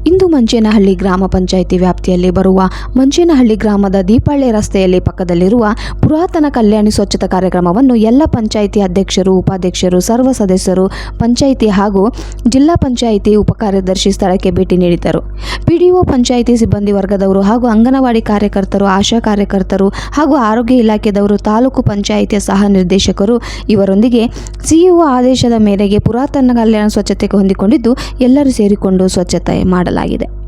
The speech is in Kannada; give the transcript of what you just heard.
ಇಂದು ಮಂಚೇನಹಳ್ಳಿ ಗ್ರಾಮ ಪಂಚಾಯಿತಿ ವ್ಯಾಪ್ತಿಯಲ್ಲಿ ಬರುವ ಮಂಚೇನಹಳ್ಳಿ ಗ್ರಾಮದ ದೀಪಾಳ್ಳಿ ರಸ್ತೆಯಲ್ಲಿ ಪಕ್ಕದಲ್ಲಿರುವ ಪುರಾತನ ಕಲ್ಯಾಣಿ ಸ್ವಚ್ಛತಾ ಕಾರ್ಯಕ್ರಮವನ್ನು ಎಲ್ಲ ಪಂಚಾಯಿತಿ ಅಧ್ಯಕ್ಷರು, ಉಪಾಧ್ಯಕ್ಷರು, ಸರ್ವ ಸದಸ್ಯರು, ಪಂಚಾಯಿತಿ ಹಾಗೂ ಜಿಲ್ಲಾ ಪಂಚಾಯಿತಿ ಉಪಕಾರ್ಯದರ್ಶಿ ಸ್ಥಳಕ್ಕೆ ಭೇಟಿ ನೀಡಿದ್ದರು. ಪಿಡಿಒ, ಪಂಚಾಯಿತಿ ಸಿಬ್ಬಂದಿ ವರ್ಗದವರು ಹಾಗೂ ಅಂಗನವಾಡಿ ಕಾರ್ಯಕರ್ತರು, ಆಶಾ ಕಾರ್ಯಕರ್ತರು ಹಾಗೂ ಆರೋಗ್ಯ ಇಲಾಖೆದವರು, ತಾಲೂಕು ಪಂಚಾಯಿತಿಯ ಸಹ ನಿರ್ದೇಶಕರು ಇವರೊಂದಿಗೆ ಸಿಇಒ ಆದೇಶದ ಮೇರೆಗೆ ಪುರಾತನ ಕಲ್ಯಾಣ ಸ್ವಚ್ಛತೆಗೆ ಹೊಂದಿಕೊಂಡಿದ್ದು ಎಲ್ಲರೂ ಸೇರಿಕೊಂಡು ಸ್ವಚ್ಛತೆ ಮಾಡಲಾಗಿದೆ.